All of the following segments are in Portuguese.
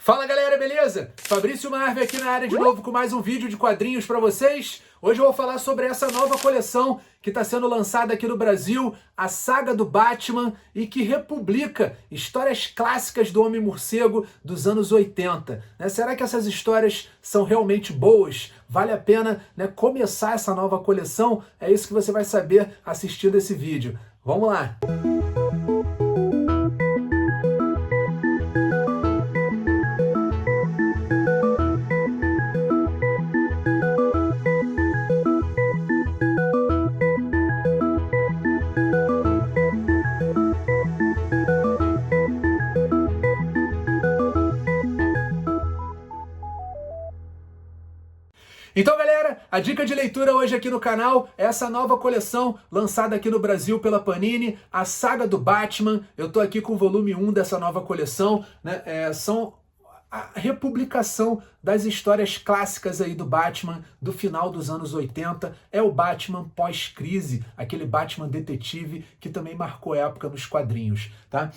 Fala galera, beleza? Fabrício Marve aqui na área de novo com mais um vídeo de quadrinhos para vocês. Hoje eu vou falar sobre essa nova coleção que está sendo lançada aqui no Brasil, a Saga do Batman, e que republica histórias clássicas do Homem-Morcego dos anos 80. Será que essas histórias são realmente boas? Vale a pena, começar essa nova coleção? É isso que você vai saber assistindo esse vídeo. Vamos lá! Então, galera, a dica de leitura hoje aqui no canal é essa nova coleção lançada aqui no Brasil pela Panini, a Saga do Batman. Eu tô aqui com o volume 1 dessa nova coleção, são a republicação das histórias clássicas aí do Batman do final dos anos 80. É o Batman pós-crise, aquele Batman detetive que também marcou época nos quadrinhos, tá?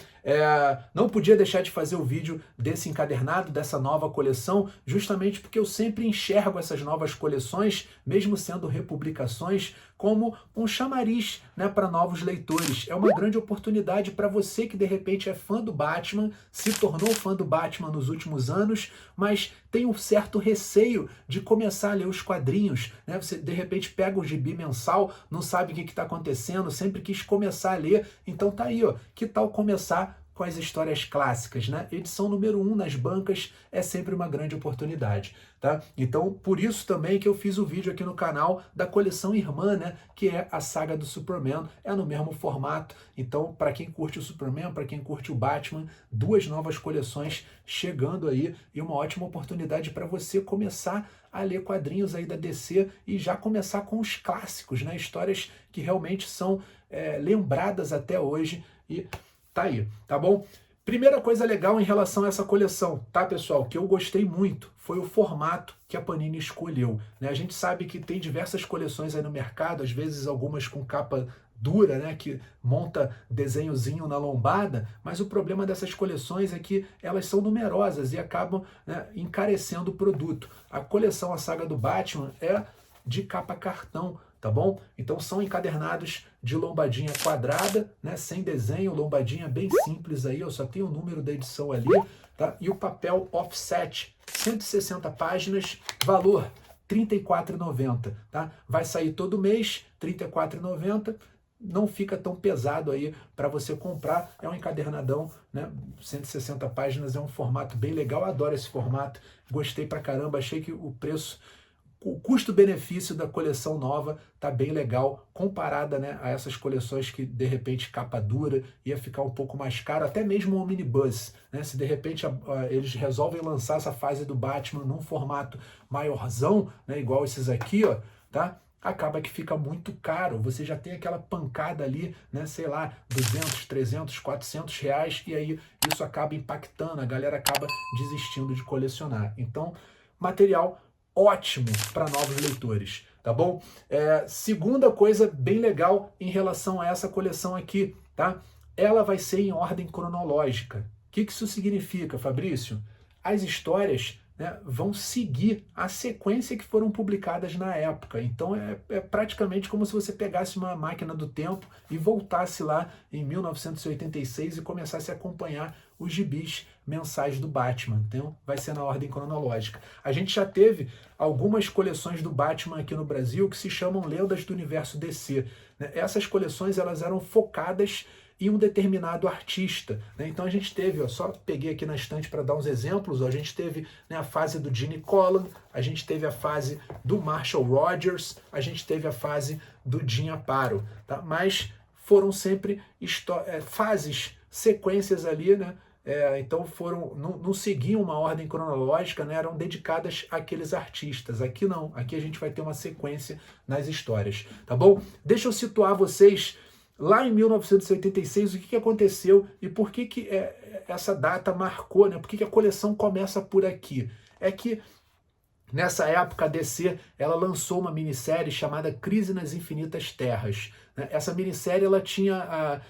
Não podia deixar de fazer o vídeo desse encadernado, dessa nova coleção, justamente porque eu sempre enxergo essas novas coleções, mesmo sendo republicações, como um chamariz, para novos leitores. É uma grande oportunidade para você que de repente é fã do Batman, se tornou fã do Batman nos últimos anos, mas tem um certo receio de começar a ler os quadrinhos. Você de repente pega o gibi mensal, não sabe o que está acontecendo, sempre quis começar a ler, então tá aí, ó, que tal começar com as histórias clássicas, Edição número 1 nas bancas é sempre uma grande oportunidade, tá? Então, por isso também que eu fiz o vídeo aqui no canal da coleção irmã, que é a Saga do Superman, é no mesmo formato. Então, para quem curte o Superman, para quem curte o Batman, duas novas coleções chegando aí e uma ótima oportunidade para você começar a ler quadrinhos aí da DC e já começar com os clássicos, histórias que realmente são lembradas até hoje e tá aí, tá bom? Primeira coisa legal em relação a essa coleção, tá, pessoal? Que eu gostei muito foi o formato que a Panini escolheu, A gente sabe que tem diversas coleções aí no mercado, às vezes algumas com capa dura, que monta desenhozinho na lombada, mas o problema dessas coleções é que elas são numerosas e acabam encarecendo o produto. A coleção A Saga do Batman é de capa cartão, tá bom? Então são encadernados de lombadinha quadrada, sem desenho, lombadinha bem simples aí, eu só tenho o número da edição ali, tá? E o papel offset, 160 páginas, valor R$ 34,90, tá? Vai sair todo mês, R$ 34,90. Não fica tão pesado aí para você comprar, é um encadernadão, 160 páginas, é um formato bem legal, adoro esse formato, gostei pra caramba, achei que o preço, o custo-benefício da coleção nova tá bem legal, comparada a essas coleções que de repente capa dura ia ficar um pouco mais caro, até mesmo o Omnibus, se de repente eles resolvem lançar essa fase do Batman num formato maiorzão, igual esses aqui, ó, tá? Acaba que fica muito caro, você já tem aquela pancada ali, sei lá, 200, 300, 400 reais, e aí isso acaba impactando, a galera acaba desistindo de colecionar. Então, material ótimo para novos leitores, tá bom? Segunda coisa bem legal em relação a essa coleção aqui, tá? Ela vai ser em ordem cronológica. O que isso significa, Fabrício? As histórias vão seguir a sequência que foram publicadas na época. Então é praticamente como se você pegasse uma máquina do tempo e voltasse lá em 1986 e começasse a acompanhar os gibis mensais do Batman. Então vai ser na ordem cronológica. A gente já teve algumas coleções do Batman aqui no Brasil que se chamam Lendas do Universo DC. Essas coleções elas eram focadas em um determinado artista. Então a gente teve, ó, só peguei aqui na estante para dar uns exemplos, ó, a gente teve a fase do Gene Colan, a gente teve a fase do Marshall Rogers, a gente teve a fase do Jim Aparo, tá? Mas foram sempre fases, sequências ali, então não seguiam uma ordem cronológica, eram dedicadas àqueles artistas. Aqui não, aqui a gente vai ter uma sequência nas histórias, tá bom? Deixa eu situar vocês lá em 1986, o que aconteceu e por que essa data marcou, Por que a coleção começa por aqui? É que nessa época a DC ela lançou uma minissérie chamada Crise nas Infinitas Terras. Essa minissérie ela tinha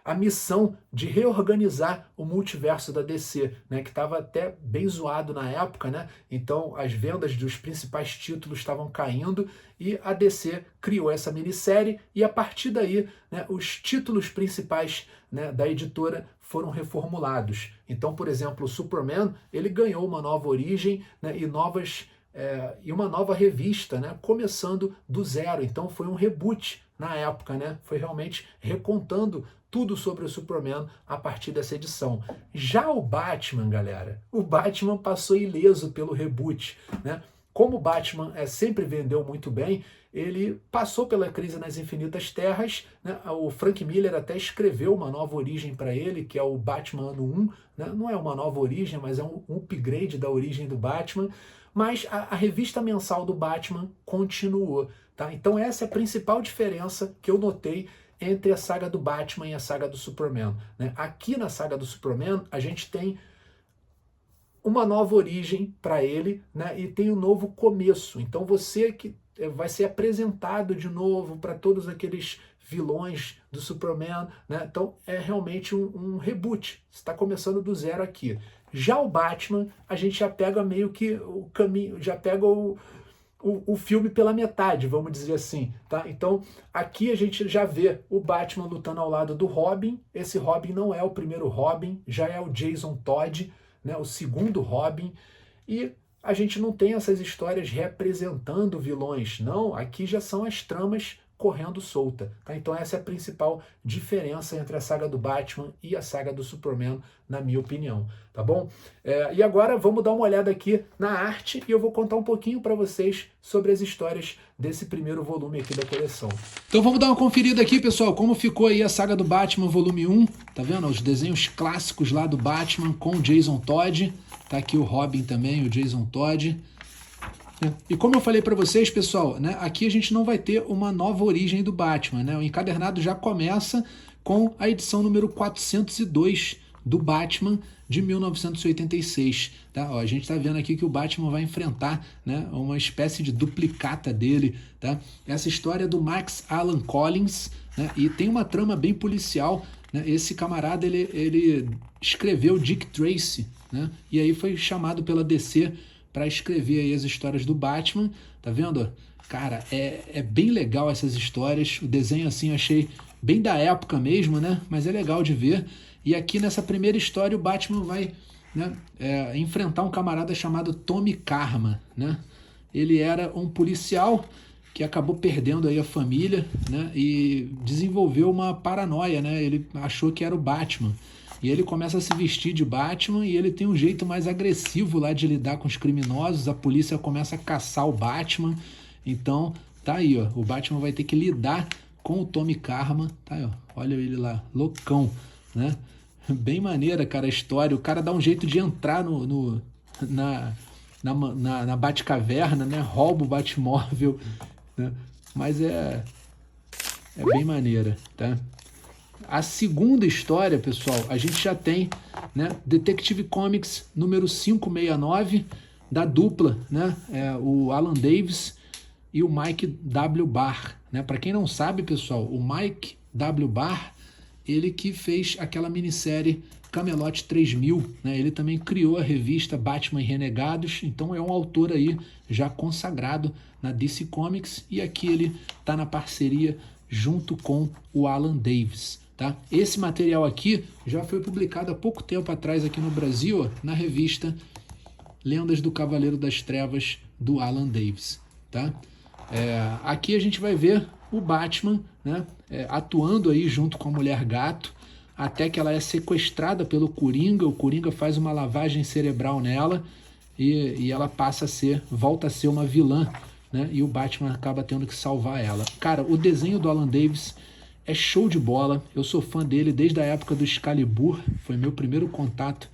a missão de reorganizar o multiverso da DC, né, que estava até bem zoado na época, né? Então as vendas dos principais títulos estavam caindo e a DC criou essa minissérie e a partir daí, né, os títulos principais, né, da editora foram reformulados. Então, por exemplo, o Superman, ele ganhou uma nova origem, né, e uma nova revista, né, começando do zero. Então foi um reboot na época, né? Foi realmente recontando tudo sobre o Superman a partir dessa edição. Já o Batman, galera, o Batman passou ileso pelo reboot, né? Como o Batman sempre vendeu muito bem, ele passou pela crise nas Infinitas Terras, né? O Frank Miller até escreveu uma nova origem para ele, que é o Batman Ano 1, né? Não é uma nova origem, mas é um upgrade da origem do Batman, mas a revista mensal do Batman continuou. Tá? Então essa é a principal diferença que eu notei entre a saga do Batman e a saga do Superman, né? Aqui na saga do Superman, a gente tem uma nova origem para ele, né? E tem um novo começo. Então você que vai ser apresentado de novo para todos aqueles vilões do Superman, né? Então é realmente um reboot. Você está começando do zero aqui. Já o Batman, a gente já pega meio que o caminho, já pega o filme pela metade, vamos dizer assim, tá? Então, aqui a gente já vê o Batman lutando ao lado do Robin. Esse Robin não é o primeiro Robin, já é o Jason Todd, né? O segundo Robin. E a gente não tem essas histórias representando vilões, não. Aqui já são as tramas correndo solta, tá? Então essa é a principal diferença entre a saga do Batman e a saga do Superman, na minha opinião, tá bom? E agora vamos dar uma olhada aqui na arte e eu vou contar um pouquinho para vocês sobre as histórias desse primeiro volume aqui da coleção. Então vamos dar uma conferida aqui, pessoal, como ficou aí a saga do Batman volume 1, tá vendo? Os desenhos clássicos lá do Batman com o Jason Todd, tá aqui o Robin também, o Jason Todd. E como eu falei para vocês, pessoal, né, aqui a gente não vai ter uma nova origem do Batman, né? O encadernado já começa com a edição número 402 do Batman de 1986. Tá? Ó, a gente está vendo aqui que o Batman vai enfrentar, né, uma espécie de duplicata dele. Tá? Essa história é do Max Allan Collins, né, e tem uma trama bem policial. Né? Esse camarada ele escreveu Dick Tracy, né, e aí foi chamado pela DC para escrever aí as histórias do Batman, tá vendo? Cara, é bem legal essas histórias, o desenho assim eu achei bem da época mesmo, né? Mas é legal de ver. E aqui nessa primeira história o Batman vai, né, enfrentar um camarada chamado Tommy Karma, né? Ele era um policial que acabou perdendo aí a família, né? E desenvolveu uma paranoia, né? Ele achou que era o Batman. E ele começa a se vestir de Batman e ele tem um jeito mais agressivo lá de lidar com os criminosos. A polícia começa a caçar o Batman. Então, tá aí, ó. O Batman vai ter que lidar com o Tommy Karma. Tá aí, ó. Olha ele lá, loucão, né? Bem maneira, cara, a história. O cara dá um jeito de entrar na Batcaverna, né? Rouba o Batmóvel, né? Mas é bem maneira, tá? A segunda história, pessoal, a gente já tem, né, Detective Comics número 569, da dupla, né, o Alan Davis e o Mike W. Barr. Né? Para quem não sabe, pessoal, o Mike W. Barr, ele que fez aquela minissérie Camelot 3000, né? Ele também criou a revista Batman e Renegados, então é um autor aí já consagrado na DC Comics e aqui ele está na parceria junto com o Alan Davis. Tá? Esse material aqui já foi publicado há pouco tempo atrás aqui no Brasil, ó, na revista Lendas do Cavaleiro das Trevas, do Alan Davis. Tá? Aqui a gente vai ver o Batman, né, atuando aí junto com a Mulher Gato, até que ela é sequestrada pelo Coringa. O Coringa faz uma lavagem cerebral nela e ela volta a ser uma vilã, né, e o Batman acaba tendo que salvar ela. Cara, o desenho do Alan Davis é show de bola, eu sou fã dele desde a época do Excalibur, foi meu primeiro contato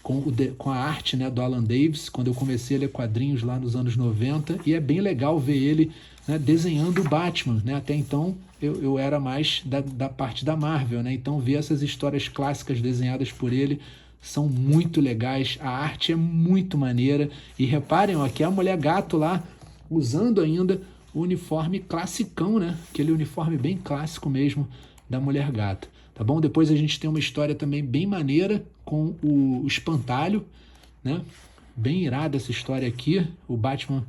com a arte, né, do Alan Davis, quando eu comecei a ler quadrinhos lá nos anos 90, e é bem legal ver ele, né, desenhando o Batman. Né? Até então eu era mais da parte da Marvel, né? Então ver essas histórias clássicas desenhadas por ele são muito legais, a arte é muito maneira, e reparem, ó, que a Mulher Gato lá, usando ainda o uniforme classicão, né? Aquele uniforme bem clássico mesmo da Mulher Gato. Tá tá bom? Depois a gente tem uma história também bem maneira com o Espantalho, né? Bem irada essa história aqui. O Batman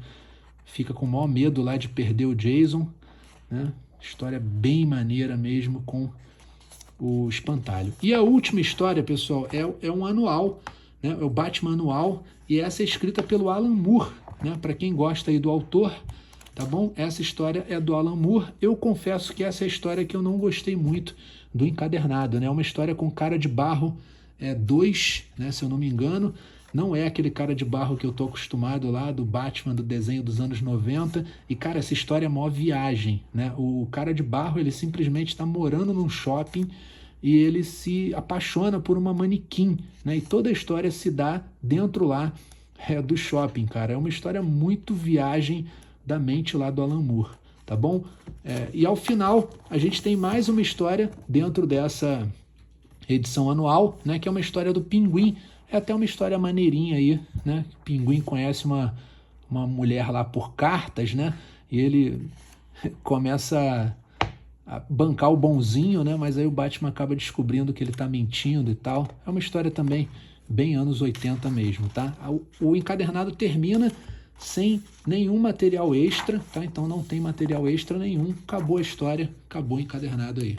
fica com o maior medo lá de perder o Jason, né? História bem maneira mesmo com o Espantalho. E a última história, pessoal, é um anual, né? É o Batman anual, e essa é escrita pelo Alan Moore, né? Para quem gosta aí do autor, tá bom? Essa história é do Alan Moore. Eu confesso que essa é a história que eu não gostei muito do encadernado, né? É uma história com Cara de Barro 2, né? Se eu não me engano. Não é aquele Cara de Barro que eu tô acostumado lá, do Batman, do desenho dos anos 90. E, cara, essa história é mó viagem, né? O Cara de Barro, ele simplesmente está morando num shopping e ele se apaixona por uma manequim, né? E toda a história se dá dentro lá do shopping, cara. É uma história muito viagem da mente lá do Alan Moore, tá bom? E ao final, a gente tem mais uma história dentro dessa edição anual, né? Que é uma história do Pinguim. É até uma história maneirinha aí, né? O Pinguim conhece uma mulher lá por cartas, né? E ele começa a bancar o bonzinho, né? Mas aí o Batman acaba descobrindo que ele tá mentindo e tal. É uma história também bem anos 80 mesmo, tá? O encadernado termina sem nenhum material extra, tá? Então não tem material extra nenhum. Acabou a história, acabou o encadernado aí.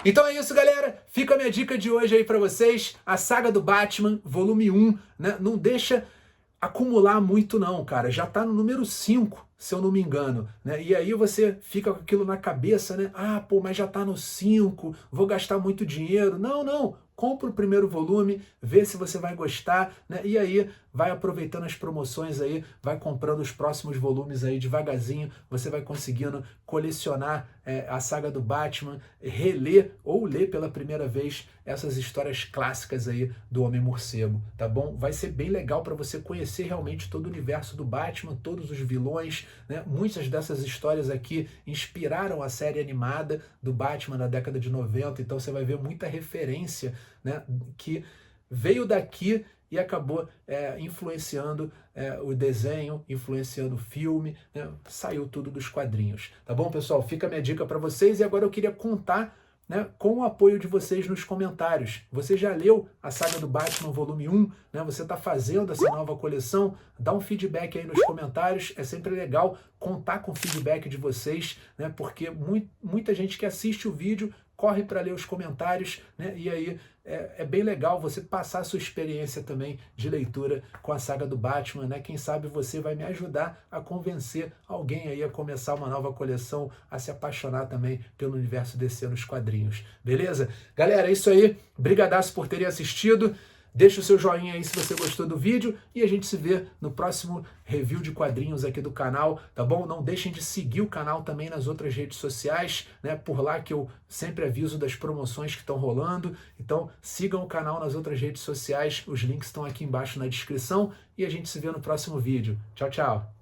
Então é isso, galera. Fica a minha dica de hoje aí pra vocês. A saga do Batman, volume 1, né? Não deixa acumular muito não, cara. Já tá no número 5, se eu não me engano, né? E aí você fica com aquilo na cabeça, né? Ah, pô, mas já tá no 5, vou gastar muito dinheiro. Não, não. Compra o primeiro volume, vê se você vai gostar, né? E aí vai aproveitando as promoções aí, vai comprando os próximos volumes aí devagarzinho, você vai conseguindo colecionar a saga do Batman, reler ou ler pela primeira vez essas histórias clássicas aí do Homem-Morcego, tá bom? Vai ser bem legal para você conhecer realmente todo o universo do Batman, todos os vilões, né? Muitas dessas histórias aqui inspiraram a série animada do Batman na década de 90, então você vai ver muita referência, né, que veio daqui e acabou influenciando o desenho, influenciando o filme, né? Saiu tudo dos quadrinhos. Tá bom, pessoal? Fica a minha dica para vocês e agora eu queria contar, né, com o apoio de vocês nos comentários. Você já leu a saga do Batman volume 1? Né? Você está fazendo essa nova coleção? Dá um feedback aí nos comentários. É sempre legal contar com o feedback de vocês, né? Porque muita gente que assiste o vídeo corre para ler os comentários, né? E aí é bem legal você passar a sua experiência também de leitura com a saga do Batman, né? Quem sabe você vai me ajudar a convencer alguém aí a começar uma nova coleção, a se apaixonar também pelo universo DC nos quadrinhos, beleza? Galera, é isso aí. Brigadaço por terem assistido. Deixa o seu joinha aí se você gostou do vídeo e a gente se vê no próximo review de quadrinhos aqui do canal, tá bom? Não deixem de seguir o canal também nas outras redes sociais, né? Por lá que eu sempre aviso das promoções que estão rolando. Então sigam o canal nas outras redes sociais, os links estão aqui embaixo na descrição e a gente se vê no próximo vídeo. Tchau, tchau!